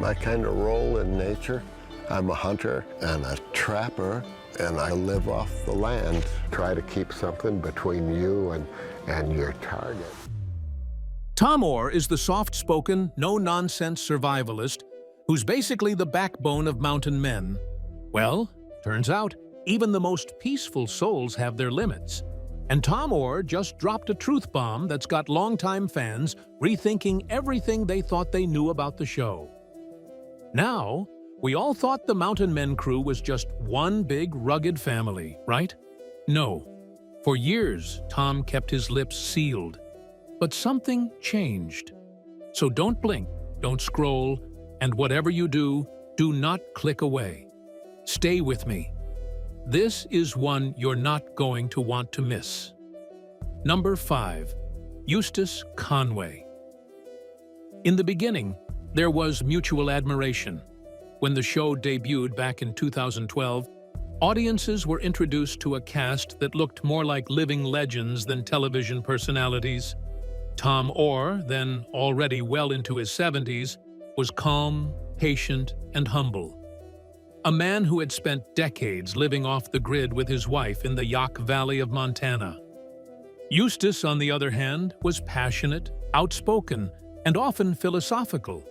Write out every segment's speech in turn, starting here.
my kind of role in nature. I'm a hunter and a trapper, and I live off the land. Try to keep something between you and your target. Tom Oar is the soft-spoken, no-nonsense survivalist who's basically the backbone of mountain men. Well, turns out, even the most peaceful souls have their limits. And Tom Oar just dropped a truth bomb that's got longtime fans rethinking everything they thought they knew about the show. Now, we all thought the Mountain Men crew was just one big, rugged family, right? No. For years, Tom kept his lips sealed. But something changed. So don't blink, don't scroll, and whatever you do, do not click away. Stay with me. This is one you're not going to want to miss. Number 5. Eustace Conway. In the beginning, there was mutual admiration. When the show debuted back in 2012, audiences were introduced to a cast that looked more like living legends than television personalities. Tom Oar, then already well into his 70s, was calm, patient, and humble. A man who had spent decades living off the grid with his wife in the Yaak Valley of Montana. Eustace, on the other hand, was passionate, outspoken, and often philosophical.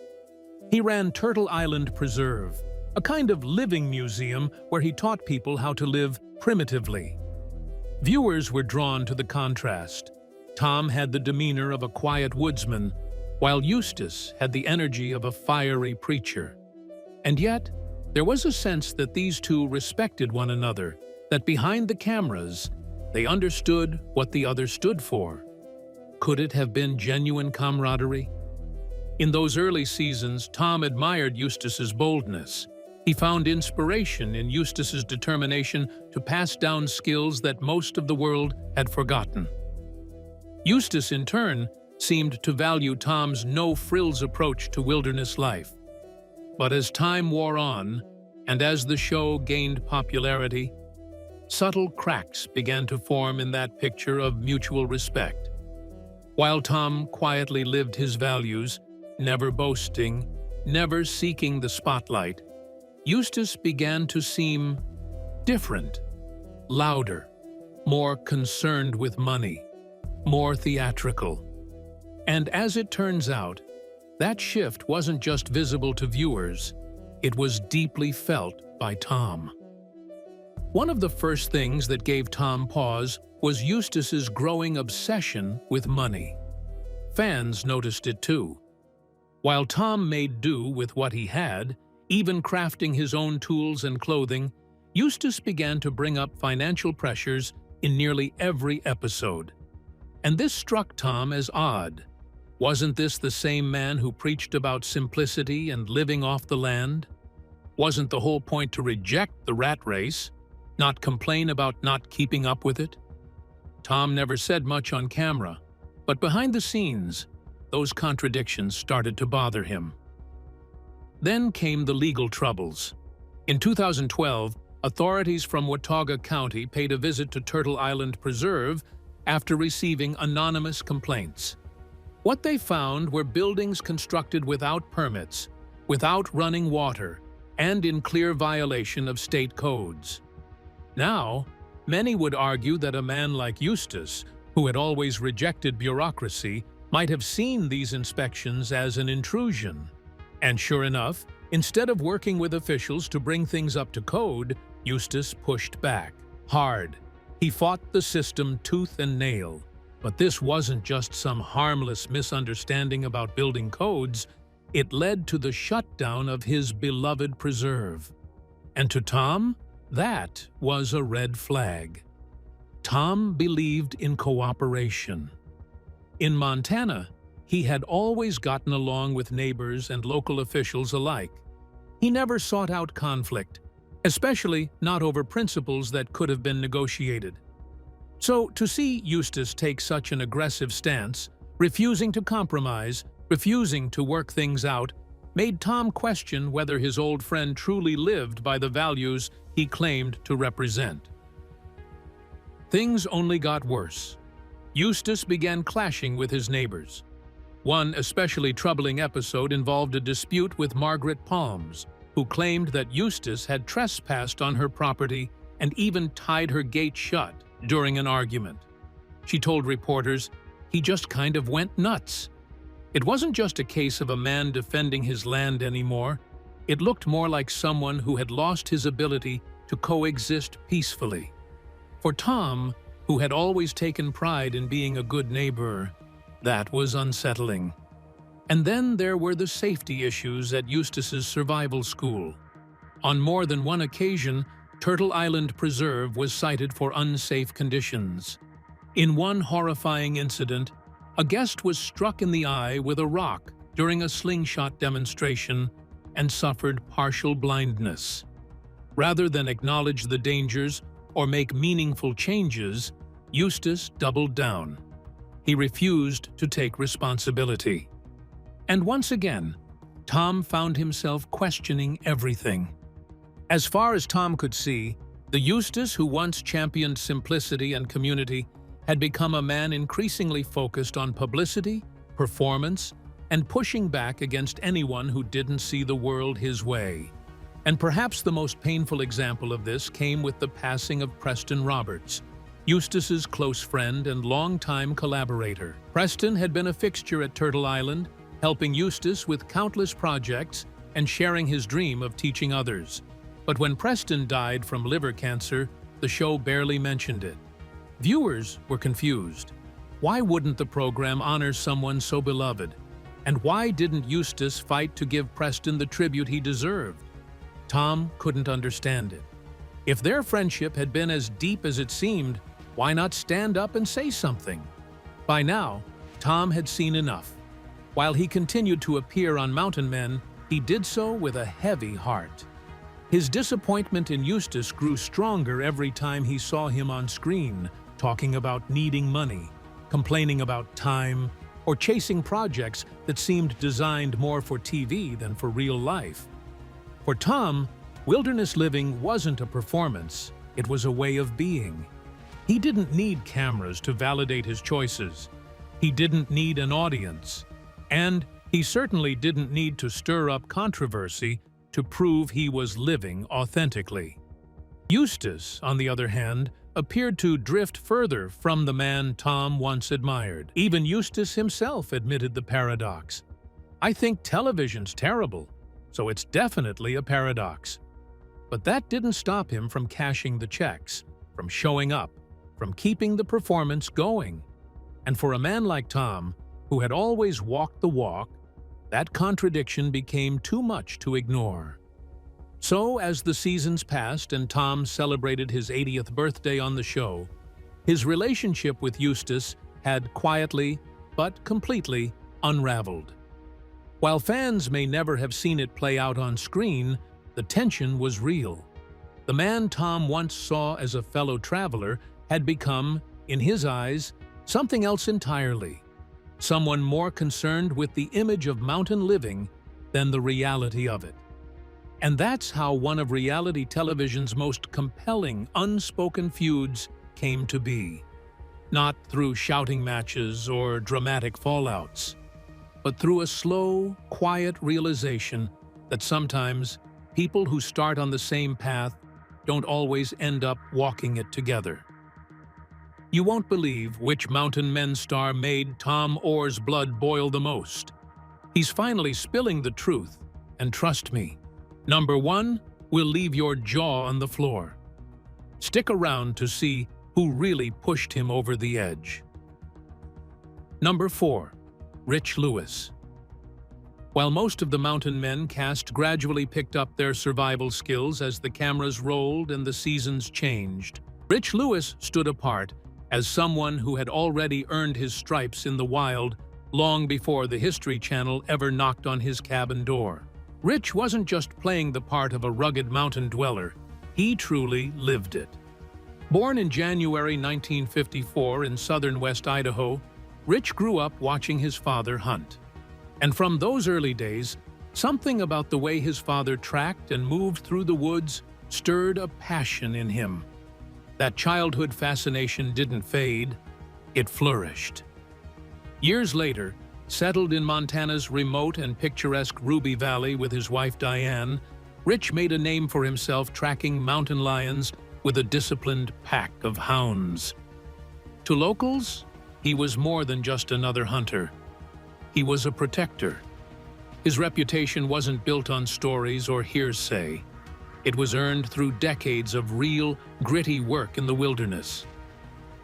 He ran Turtle Island Preserve, a kind of living museum where he taught people how to live primitively. Viewers were drawn to the contrast. Tom had the demeanor of a quiet woodsman, while Eustace had the energy of a fiery preacher. And yet, there was a sense that these two respected one another, that behind the cameras, they understood what the other stood for. Could it have been genuine camaraderie? In those early seasons, Tom admired Eustace's boldness. He found inspiration in Eustace's determination to pass down skills that most of the world had forgotten. Eustace, in turn, seemed to value Tom's no-frills approach to wilderness life. But as time wore on, and as the show gained popularity, subtle cracks began to form in that picture of mutual respect. While Tom quietly lived his values, never boasting, never seeking the spotlight, Eustace began to seem different, louder, more concerned with money, more theatrical. And as it turns out, that shift wasn't just visible to viewers, it was deeply felt by Tom. One of the first things that gave Tom pause was Eustace's growing obsession with money. Fans noticed it too. While Tom made do with what he had, even crafting his own tools and clothing, Eustace began to bring up financial pressures in nearly every episode. And this struck Tom as odd. Wasn't this the same man who preached about simplicity and living off the land? Wasn't the whole point to reject the rat race, not complain about not keeping up with it? Tom never said much on camera, but behind the scenes, those contradictions started to bother him. Then came the legal troubles. In 2012, authorities from Watauga County paid a visit to Turtle Island Preserve after receiving anonymous complaints. What they found were buildings constructed without permits, without running water, and in clear violation of state codes. Now, many would argue that a man like Eustace, who had always rejected bureaucracy, might have seen these inspections as an intrusion. And sure enough, instead of working with officials to bring things up to code, Eustace pushed back, hard. He fought the system tooth and nail. But this wasn't just some harmless misunderstanding about building codes. It led to the shutdown of his beloved preserve. And to Tom, that was a red flag. Tom believed in cooperation. In Montana, he had always gotten along with neighbors and local officials alike. He never sought out conflict, especially not over principles that could have been negotiated. So to see Eustace take such an aggressive stance, refusing to compromise, refusing to work things out, made Tom question whether his old friend truly lived by the values he claimed to represent. Things only got worse. Eustace began clashing with his neighbors. One especially troubling episode involved a dispute with Margaret Palms, who claimed that Eustace had trespassed on her property and even tied her gate shut during an argument. She told reporters, "He just kind of went nuts." It wasn't just a case of a man defending his land anymore. It looked more like someone who had lost his ability to coexist peacefully. For Tom, who had always taken pride in being a good neighbor, that was unsettling. And then there were the safety issues at Eustace's survival school. On more than one occasion, Turtle Island Preserve was cited for unsafe conditions. In one horrifying incident, a guest was struck in the eye with a rock during a slingshot demonstration and suffered partial blindness. Rather than acknowledge the dangers or make meaningful changes, Eustace doubled down. He refused to take responsibility. And once again, Tom found himself questioning everything. As far as Tom could see, the Eustace who once championed simplicity and community had become a man increasingly focused on publicity, performance, and pushing back against anyone who didn't see the world his way. And perhaps the most painful example of this came with the passing of Preston Roberts, Eustace's close friend and longtime collaborator. Preston had been a fixture at Turtle Island, helping Eustace with countless projects and sharing his dream of teaching others. But when Preston died from liver cancer, the show barely mentioned it. Viewers were confused. Why wouldn't the program honor someone so beloved? And why didn't Eustace fight to give Preston the tribute he deserved? Tom couldn't understand it. If their friendship had been as deep as it seemed, why not stand up and say something? By now, Tom had seen enough. While he continued to appear on Mountain Men, he did so with a heavy heart. His disappointment in Eustace grew stronger every time he saw him on screen, talking about needing money, complaining about time, or chasing projects that seemed designed more for TV than for real life. For Tom, wilderness living wasn't a performance, it was a way of being. He didn't need cameras to validate his choices. He didn't need an audience. And he certainly didn't need to stir up controversy to prove he was living authentically. Eustace, on the other hand, appeared to drift further from the man Tom once admired. Even Eustace himself admitted the paradox. "I think television's terrible, so it's definitely a paradox." But that didn't stop him from cashing the checks, from showing up, from keeping the performance going. And for a man like Tom, who had always walked the walk, that contradiction became too much to ignore. So, as the seasons passed and Tom celebrated his 80th birthday on the show, his relationship with Eustace had quietly, but completely, unraveled. While fans may never have seen it play out on screen, the tension was real. The man Tom once saw as a fellow traveler had become, in his eyes, something else entirely. Someone more concerned with the image of mountain living than the reality of it. And that's how one of reality television's most compelling, unspoken feuds came to be. Not through shouting matches or dramatic fallouts, but through a slow, quiet realization that sometimes people who start on the same path don't always end up walking it together. You won't believe which Mountain Men star made Tom Oar's blood boil the most. He's finally spilling the truth, and trust me, number one will leave your jaw on the floor. Stick around to see who really pushed him over the edge. Number 4. Rich Lewis. While most of the Mountain Men cast gradually picked up their survival skills as the cameras rolled and the seasons changed, Rich Lewis stood apart as someone who had already earned his stripes in the wild long before the History Channel ever knocked on his cabin door. Rich wasn't just playing the part of a rugged mountain dweller, he truly lived it. Born in January 1954 in southern West Idaho, Rich grew up watching his father hunt. And from those early days, something about the way his father tracked and moved through the woods stirred a passion in him. That childhood fascination didn't fade, it flourished. Years later, Settled in Montana's remote and picturesque Ruby Valley with his wife Diane, Rich made a name for himself tracking mountain lions with a disciplined pack of hounds. To locals, he was more than just another hunter. He was a protector. His reputation wasn't built on stories or hearsay. It was earned through decades of real, gritty work in the wilderness.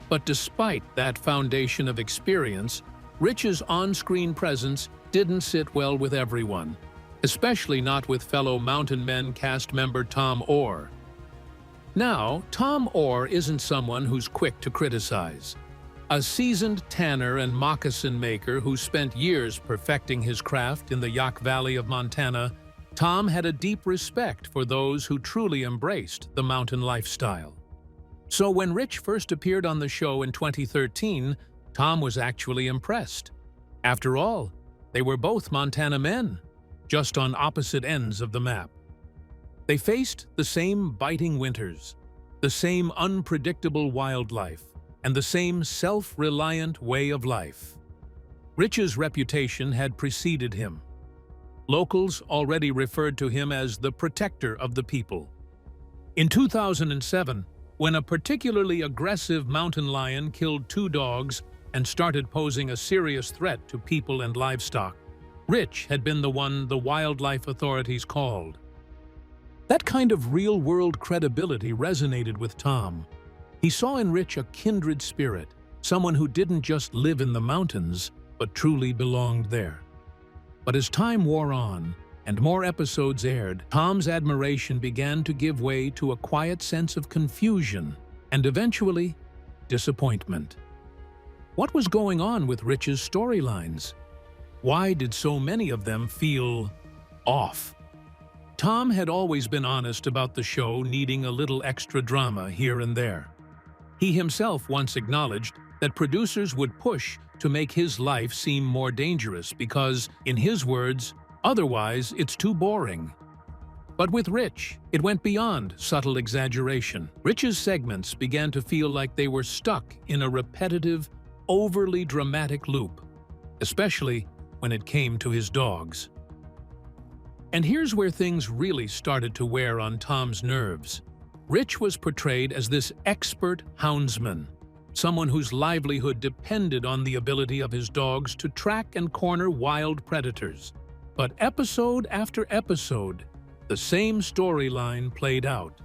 But despite that foundation of experience, Rich's on-screen presence didn't sit well with everyone, especially not with fellow Mountain Men cast member Tom Oar. Now, Tom Oar isn't someone who's quick to criticize. A seasoned tanner and moccasin maker who spent years perfecting his craft in the Yaak Valley of Montana, Tom had a deep respect for those who truly embraced the mountain lifestyle. So when Rich first appeared on the show in 2013, Tom was actually impressed. After all, they were both Montana men, just on opposite ends of the map. They faced the same biting winters, the same unpredictable wildlife, and the same self-reliant way of life. Rich's reputation had preceded him. Locals already referred to him as the protector of the people. In 2007, when a particularly aggressive mountain lion killed 2 dogs and started posing a serious threat to people and livestock, Rich had been the one the wildlife authorities called. That kind of real-world credibility resonated with Tom. He saw in Rich a kindred spirit, someone who didn't just live in the mountains, but truly belonged there. But as time wore on, and more episodes aired, Tom's admiration began to give way to a quiet sense of confusion and eventually disappointment. What was going on with Rich's storylines? Why did so many of them feel off? Tom had always been honest about the show needing a little extra drama here and there. He himself once acknowledged that producers would push to make his life seem more dangerous because, in his words, otherwise it's too boring. But with Rich, it went beyond subtle exaggeration. Rich's segments began to feel like they were stuck in a repetitive, overly dramatic loop, especially when it came to his dogs. And here's where things really started to wear on Tom's nerves. Rich was portrayed as this expert houndsman, someone whose livelihood depended on the ability of his dogs to track and corner wild predators. But episode after episode, the same storyline played out.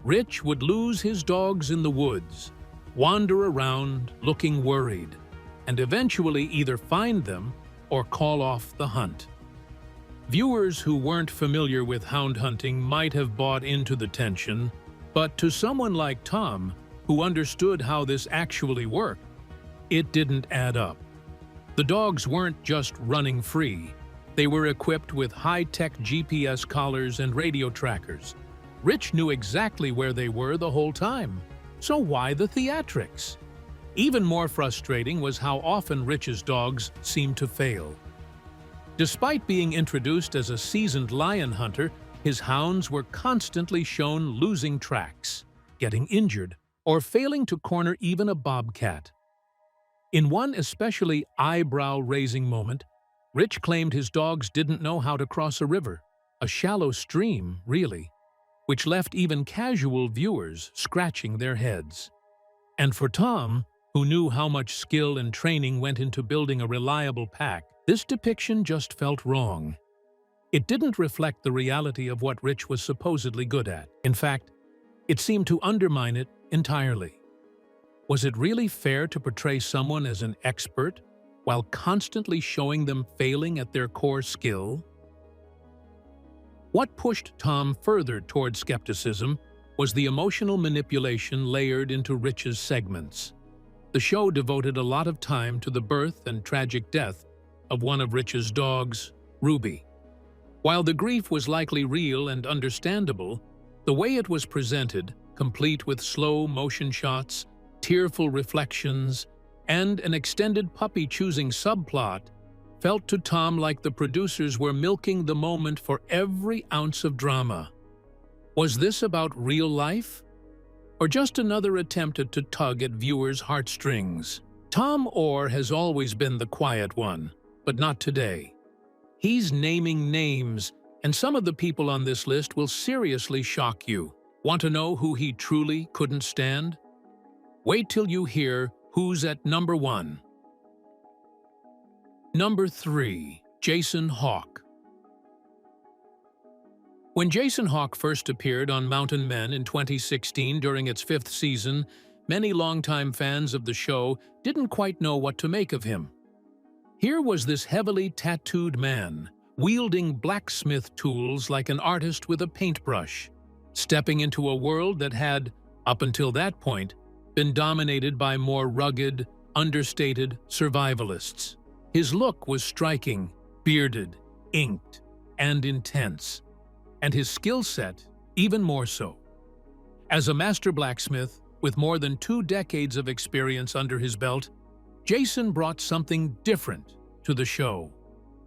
Rich would lose his dogs in the woods, wander around looking worried, and eventually either find them or call off the hunt. Viewers who weren't familiar with hound hunting might have bought into the tension, but to someone like Tom, who understood how this actually worked, it didn't add up. The dogs weren't just running free. They were equipped with high-tech GPS collars and radio trackers. Rich knew exactly where they were the whole time. So why the theatrics? Even more frustrating was how often Rich's dogs seemed to fail. Despite being introduced as a seasoned lion hunter, his hounds were constantly shown losing tracks, getting injured, or failing to corner even a bobcat. In one especially eyebrow-raising moment, Rich claimed his dogs didn't know how to cross a river, a shallow stream, really, which left even casual viewers scratching their heads. And for Tom, who knew how much skill and training went into building a reliable pack, this depiction just felt wrong. It didn't reflect the reality of what Rich was supposedly good at. In fact, it seemed to undermine it entirely. Was it really fair to portray someone as an expert while constantly showing them failing at their core skill? What pushed Tom further toward skepticism was the emotional manipulation layered into Rich's segments. The show devoted a lot of time to the birth and tragic death of one of Rich's dogs, Ruby. While the grief was likely real and understandable, the way it was presented, complete with slow motion shots, tearful reflections, and an extended puppy-choosing subplot, felt to Tom like the producers were milking the moment for every ounce of drama. Was this about real life? Or just another attempt to tug at viewers' heartstrings? Tom Oar has always been the quiet one, but not today. He's naming names, and some of the people on this list will seriously shock you. Want to know who he truly couldn't stand? Wait till you hear who's at number 1. Number 3. Jason Hawk. When Jason Hawk first appeared on Mountain Men in 2016 during its 5th season, many longtime fans of the show didn't quite know what to make of him. Here was this heavily tattooed man, wielding blacksmith tools like an artist with a paintbrush, stepping into a world that had, up until that point, been dominated by more rugged, understated survivalists. His look was striking, bearded, inked, and intense, and his skill set even more so. As a master blacksmith with more than 2 decades of experience under his belt, Jason brought something different to the show.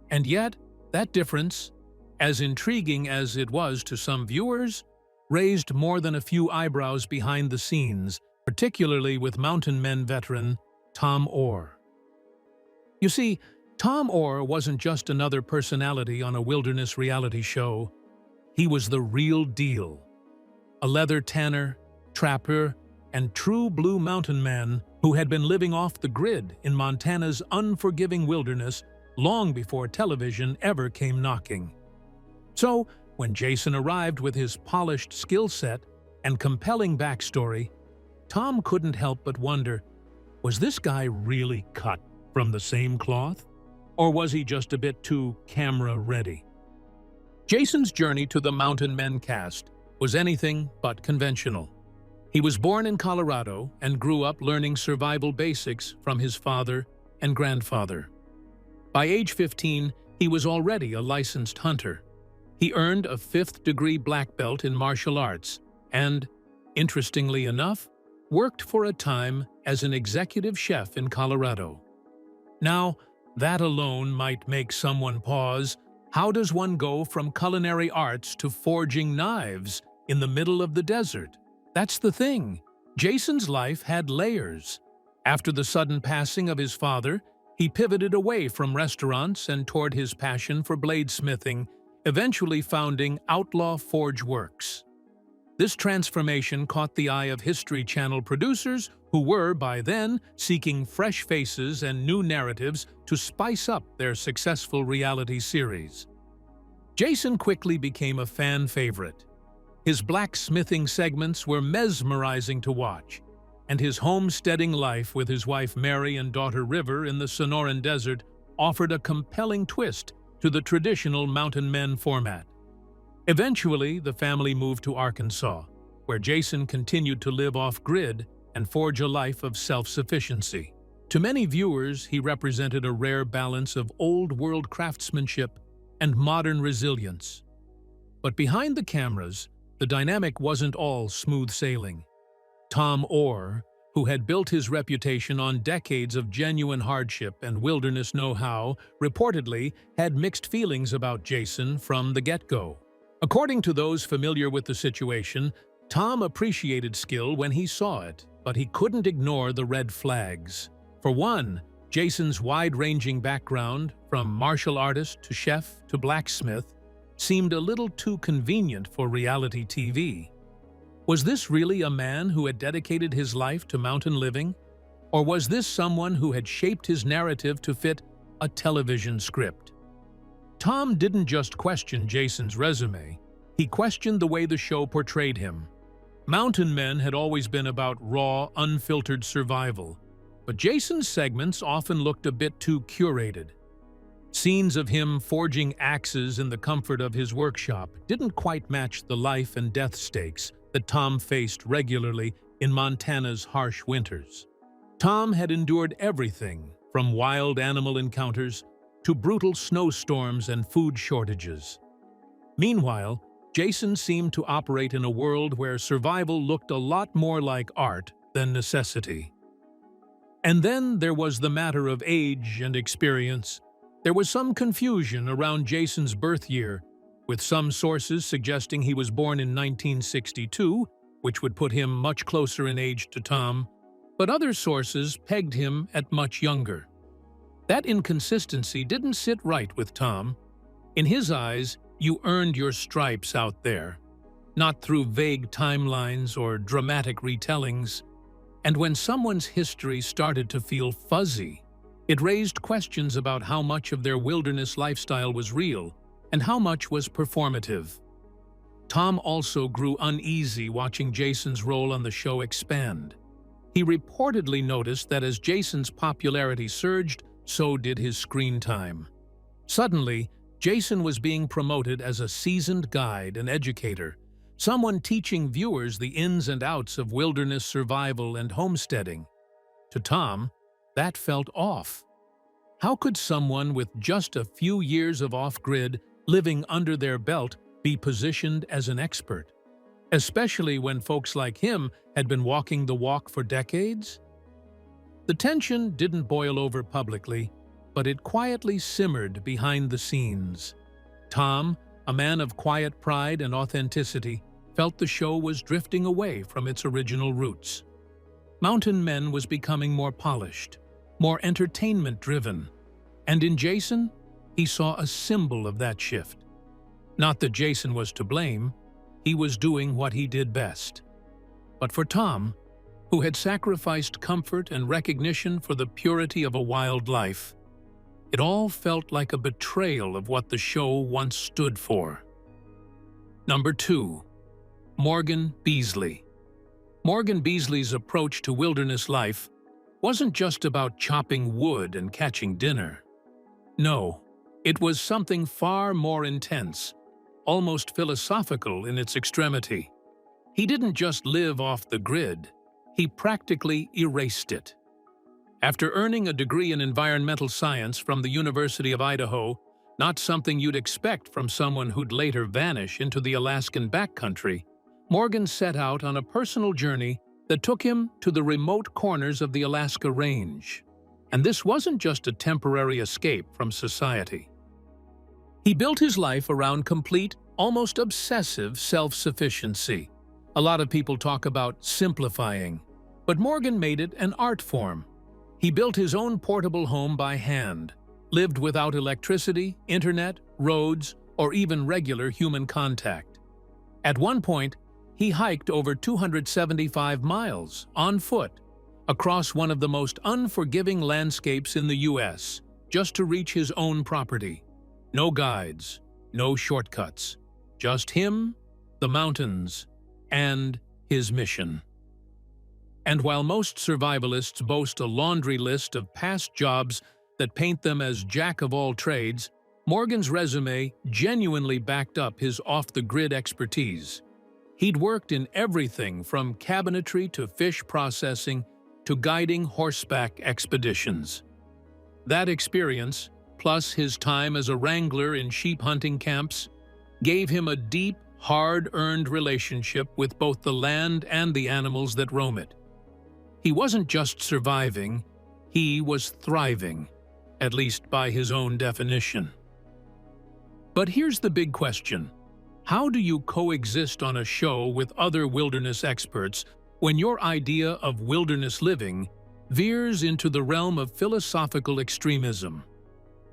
And yet, that difference, as intriguing as it was to some viewers, raised more than a few eyebrows behind the scenes, particularly with Mountain Men veteran Tom Oar. You see, Tom Oar wasn't just another personality on a wilderness reality show. He was the real deal. A leather tanner, trapper, and true blue mountain man who had been living off the grid in Montana's unforgiving wilderness long before television ever came knocking. So, when Jason arrived with his polished skill set and compelling backstory, Tom couldn't help but wonder, was this guy really cut from the same cloth? Or was he just a bit too camera-ready? Jason's journey to the Mountain Men cast was anything but conventional. He was born in Colorado and grew up learning survival basics from his father and grandfather. By age 15, he was already a licensed hunter. He earned a 5th-degree black belt in martial arts and, interestingly enough, worked for a time as an executive chef in Colorado. Now, that alone might make someone pause. How does one go from culinary arts to forging knives in the middle of the desert? That's the thing. Jason's life had layers. After the sudden passing of his father, he pivoted away from restaurants and toward his passion for bladesmithing, eventually founding Outlaw Forge Works. This transformation caught the eye of History Channel producers who were, by then, seeking fresh faces and new narratives to spice up their successful reality series. Jason quickly became a fan favorite. His blacksmithing segments were mesmerizing to watch, and his homesteading life with his wife Mary and daughter River in the Sonoran Desert offered a compelling twist to the traditional Mountain Men format. Eventually, the family moved to Arkansas, where Jason continued to live off-grid and forge a life of self-sufficiency. To many viewers, he represented a rare balance of old-world craftsmanship and modern resilience. But behind the cameras, the dynamic wasn't all smooth sailing. Tom Oar, who had built his reputation on decades of genuine hardship and wilderness know-how, reportedly had mixed feelings about Jason from the get-go. According to those familiar with the situation, Tom appreciated skill when he saw it, but he couldn't ignore the red flags. For one, Jason's wide-ranging background, from martial artist to chef to blacksmith, seemed a little too convenient for reality TV. Was this really a man who had dedicated his life to mountain living? Or was this someone who had shaped his narrative to fit a television script? Tom didn't just question Jason's resume, he questioned the way the show portrayed him. Mountain Men had always been about raw, unfiltered survival, but Jason's segments often looked a bit too curated. Scenes of him forging axes in the comfort of his workshop didn't quite match the life and death stakes that Tom faced regularly in Montana's harsh winters. Tom had endured everything from wild animal encounters to brutal snowstorms and food shortages. Meanwhile, Jason seemed to operate in a world where survival looked a lot more like art than necessity. And then there was the matter of age and experience. There was some confusion around Jason's birth year, with some sources suggesting he was born in 1962, which would put him much closer in age to Tom, but other sources pegged him at much younger. That inconsistency didn't sit right with Tom. In his eyes, you earned your stripes out there, not through vague timelines or dramatic retellings. And when someone's history started to feel fuzzy, it raised questions about how much of their wilderness lifestyle was real and how much was performative. Tom also grew uneasy watching Jason's role on the show expand. He reportedly noticed that as Jason's popularity surged, so did his screen time. Suddenly, Jason was being promoted as a seasoned guide and educator, someone teaching viewers the ins and outs of wilderness survival and homesteading. To Tom, that felt off. How could someone with just a few years of off-grid living under their belt be positioned as an expert, especially when folks like him had been walking the walk for decades? The tension didn't boil over publicly, but it quietly simmered behind the scenes. Tom, a man of quiet pride and authenticity, felt the show was drifting away from its original roots. Mountain Men was becoming more polished, more entertainment-driven, and in Jason, he saw a symbol of that shift. Not that Jason was to blame, he was doing what he did best. But for Tom, who had sacrificed comfort and recognition for the purity of a wild life, it all felt like a betrayal of what the show once stood for. Number 2. Morgan Beasley. Morgan Beasley's approach to wilderness life wasn't just about chopping wood and catching dinner. No, it was something far more intense, almost philosophical in its extremity. He didn't just live off the grid, he practically erased it. After earning a degree in environmental science from the University of Idaho, not something you'd expect from someone who'd later vanish into the Alaskan backcountry, Morgan set out on a personal journey that took him to the remote corners of the Alaska Range. And this wasn't just a temporary escape from society. He built his life around complete, almost obsessive self-sufficiency. A lot of people talk about simplifying, but Morgan made it an art form. He built his own portable home by hand, lived without electricity, internet, roads, or even regular human contact. At one point, he hiked over 275 miles on foot across one of the most unforgiving landscapes in the U.S. just to reach his own property. No guides, no shortcuts, just him, the mountains, and his mission. And while most survivalists boast a laundry list of past jobs that paint them as jack of all trades, Morgan's resume genuinely backed up his off-the-grid expertise. He'd worked in everything from cabinetry to fish processing to guiding horseback expeditions. That experience, plus his time as a wrangler in sheep hunting camps, gave him a deep, hard-earned relationship with both the land and the animals that roam it. He wasn't just surviving, he was thriving, at least by his own definition. But here's the big question. How do you coexist on a show with other wilderness experts when your idea of wilderness living veers into the realm of philosophical extremism?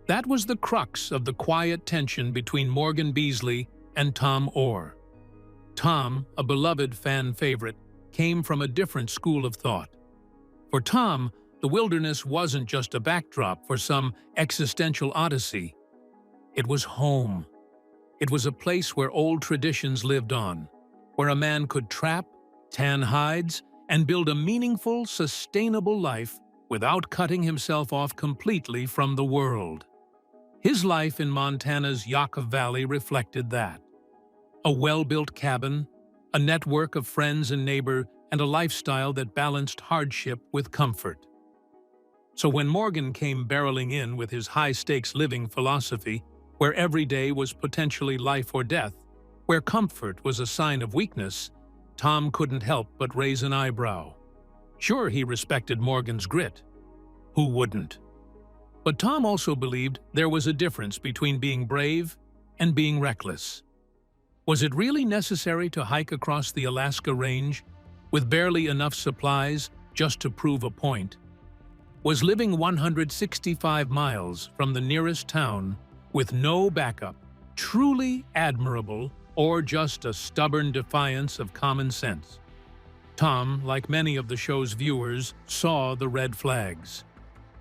That was the crux of the quiet tension between Morgan Beasley and Tom Oar. Tom, a beloved fan favorite, came from a different school of thought. For Tom, the wilderness wasn't just a backdrop for some existential odyssey. It was home. It was a place where old traditions lived on, where a man could trap, tan hides, and build a meaningful, sustainable life without cutting himself off completely from the world. His life in Montana's Yucca Valley reflected that. A well-built cabin, a network of friends and neighbors, and a lifestyle that balanced hardship with comfort. So when Morgan came barreling in with his high-stakes living philosophy, where every day was potentially life or death, where comfort was a sign of weakness, Tom couldn't help but raise an eyebrow. Sure, he respected Morgan's grit. Who wouldn't? But Tom also believed there was a difference between being brave and being reckless. Was it really necessary to hike across the Alaska Range with barely enough supplies just to prove a point? was living 165 miles from the nearest town with no backup, truly admirable, or just a stubborn defiance of common sense? Tom, like many of the show's viewers, saw the red flags.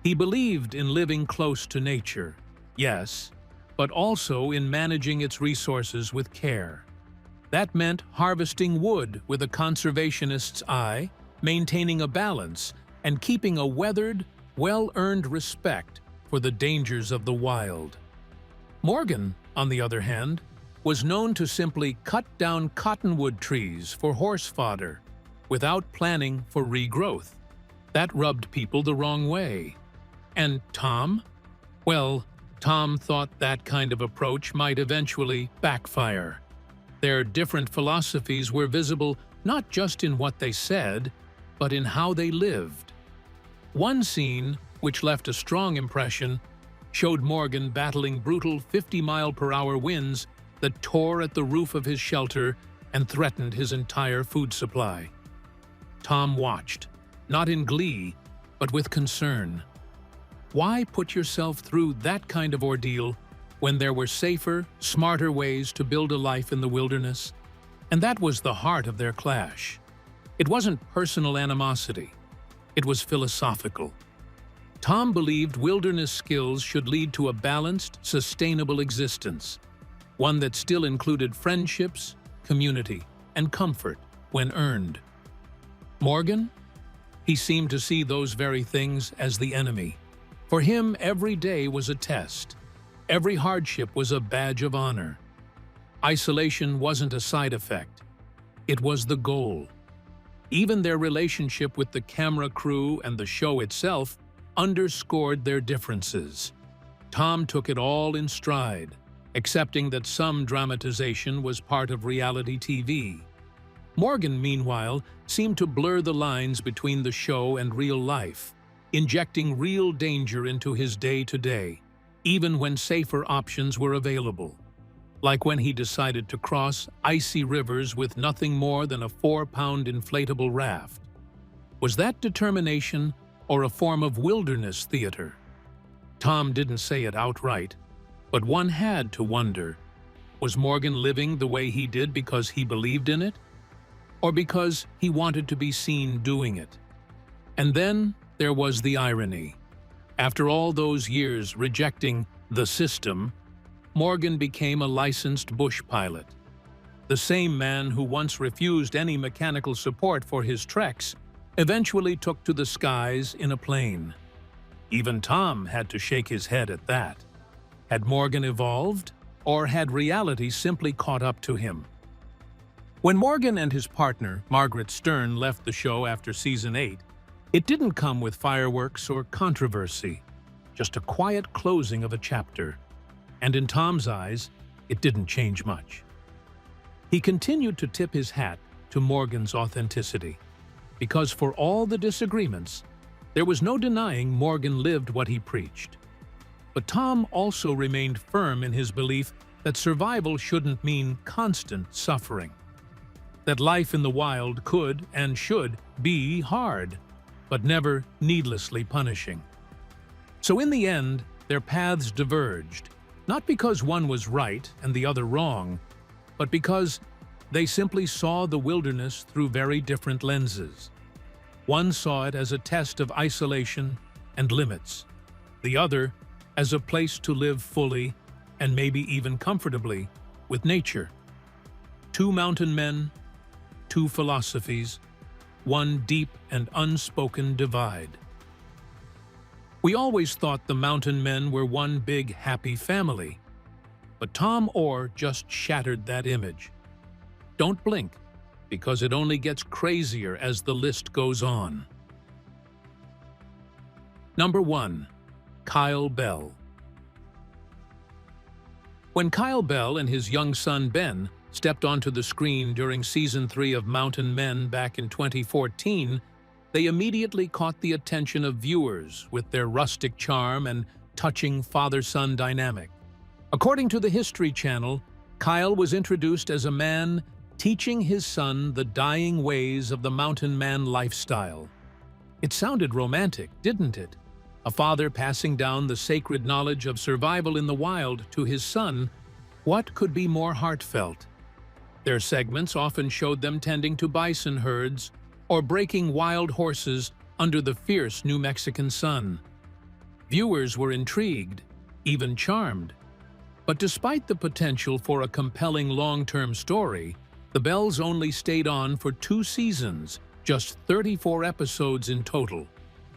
He believed in living close to nature, yes, but also in managing its resources with care. That meant harvesting wood with a conservationist's eye, maintaining a balance, and keeping a weathered, well-earned respect for the dangers of the wild. Morgan, on the other hand, was known to simply cut down cottonwood trees for horse fodder without planning for regrowth. That rubbed people the wrong way. And Tom? Well, Tom thought that kind of approach might eventually backfire. Their different philosophies were visible not just in what they said, but in how they lived. One scene, which left a strong impression, showed Morgan battling brutal 50-mile-per-hour winds that tore at the roof of his shelter and threatened his entire food supply. Tom watched, not in glee, but with concern. Why put yourself through that kind of ordeal when there were safer, smarter ways to build a life in the wilderness? And that was the heart of their clash. It wasn't personal animosity. It was philosophical. Tom believed wilderness skills should lead to a balanced, sustainable existence, one that still included friendships, community, and comfort when earned. Morgan? He seemed to see those very things as the enemy. For him, every day was a test. Every hardship was a badge of honor. Isolation wasn't a side effect. It was the goal. Even their relationship with the camera crew and the show itself underscored their differences. Tom took it all in stride, accepting that some dramatization was part of reality TV. Morgan, meanwhile, seemed to blur the lines between the show and real life, injecting real danger into his day-to-day, even when safer options were available. Like when he decided to cross icy rivers with nothing more than a 4-pound inflatable raft. Was that determination or a form of wilderness theater? Tom didn't say it outright, but one had to wonder, was Morgan living the way he did because he believed in it? Or because he wanted to be seen doing it? And then there was the irony. After all those years rejecting the system, Morgan became a licensed bush pilot. The same man who once refused any mechanical support for his treks eventually took to the skies in a plane. Even Tom had to shake his head at that. Had Morgan evolved, or had reality simply caught up to him? When Morgan and his partner, Margaret Stern, left the show after season 8, it didn't come with fireworks or controversy, just a quiet closing of a chapter. And in Tom's eyes, it didn't change much. He continued to tip his hat to Morgan's authenticity, because for all the disagreements, there was no denying Morgan lived what he preached. But Tom also remained firm in his belief that survival shouldn't mean constant suffering. That life in the wild could and should be hard, but never needlessly punishing. So in the end, their paths diverged, not because one was right and the other wrong, but because they simply saw the wilderness through very different lenses. One saw it as a test of isolation and limits. The other as a place to live fully, and maybe even comfortably, with nature. Two mountain men, two philosophies, one deep and unspoken divide. We always thought the mountain men were one big happy family, but Tom Oar just shattered that image. Don't blink, because it only gets crazier as the list goes on. Number 1. Kyle Bell. When Kyle Bell and his young son Ben stepped onto the screen during Season 3 of Mountain Men back in 2014, they immediately caught the attention of viewers with their rustic charm and touching father-son dynamic. According to the History Channel, Kyle was introduced as a man teaching his son the dying ways of the mountain man lifestyle. It sounded romantic, didn't it? a father passing down the sacred knowledge of survival in the wild to his son, what could be more heartfelt? Their segments often showed them tending to bison herds or breaking wild horses under the fierce New Mexican sun. Viewers were intrigued, even charmed. But despite the potential for a compelling long-term story, the Bells only stayed on for 2 seasons, just 34 episodes in total.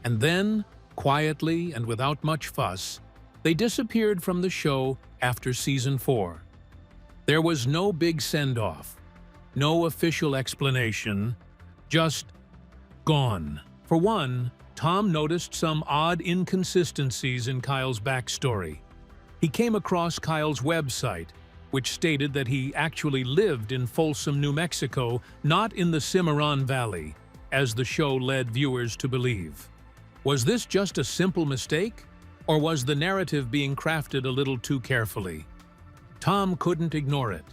And then, quietly and without much fuss, they disappeared from the show after season 4. There was no big send-off, no official explanation, just gone. For one, Tom noticed some odd inconsistencies in Kyle's backstory. He came across Kyle's website, which stated that he actually lived in Folsom, New Mexico, not in the Cimarron Valley, as the show led viewers to believe. Was this just a simple mistake, or was the narrative being crafted a little too carefully? Tom couldn't ignore it.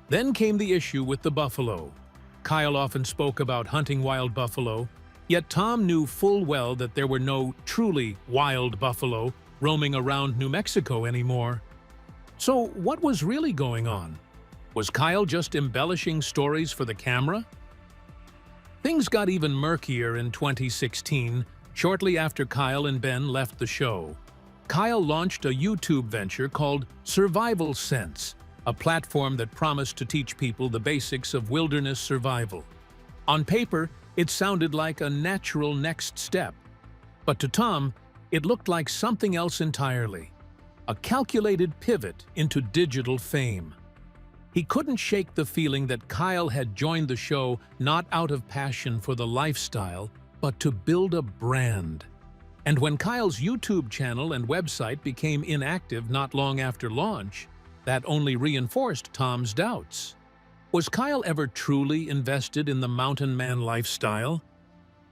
Then came the issue with the buffalo. Kyle often spoke about hunting wild buffalo, yet Tom knew full well that there were no truly wild buffalo roaming around New Mexico anymore. So what was really going on? Was Kyle just embellishing stories for the camera? Things got even murkier in 2016, shortly after Kyle and Ben left the show. Kyle launched a YouTube venture called Survival Sense, a platform that promised to teach people the basics of wilderness survival. On paper, it sounded like a natural next step. But to Tom, it looked like something else entirely. A calculated pivot into digital fame. He couldn't shake the feeling that Kyle had joined the show not out of passion for the lifestyle, but to build a brand. And when Kyle's YouTube channel and website became inactive not long after launch, that only reinforced Tom's doubts. Was Kyle ever truly invested in the mountain man lifestyle?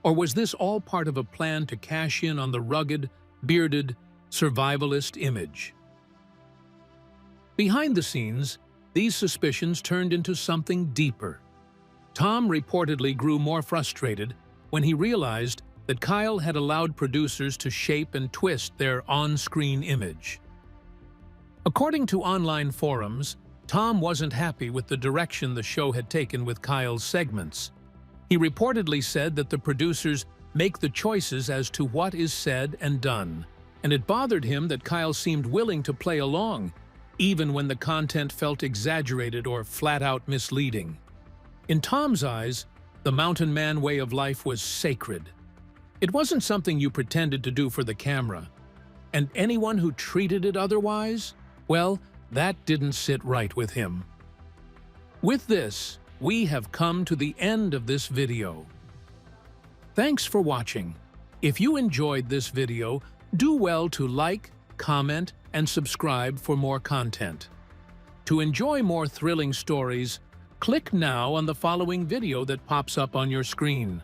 Or was this all part of a plan to cash in on the rugged, bearded, survivalist image? Behind the scenes, these suspicions turned into something deeper. Tom reportedly grew more frustrated when he realized that Kyle had allowed producers to shape and twist their on-screen image. According to online forums, Tom wasn't happy with the direction the show had taken with Kyle's segments. He reportedly said that the producers make the choices as to what is said and done, and it bothered him that Kyle seemed willing to play along, even when the content felt exaggerated or flat-out misleading. In Tom's eyes, the mountain man way of life was sacred. It wasn't something you pretended to do for the camera. And anyone who treated it otherwise, well, that didn't sit right with him. With this, we have come to the end of this video. Thanks for watching. If you enjoyed this video, do well to like, comment, and subscribe for more content. To enjoy more thrilling stories, click now on the following video that pops up on your screen.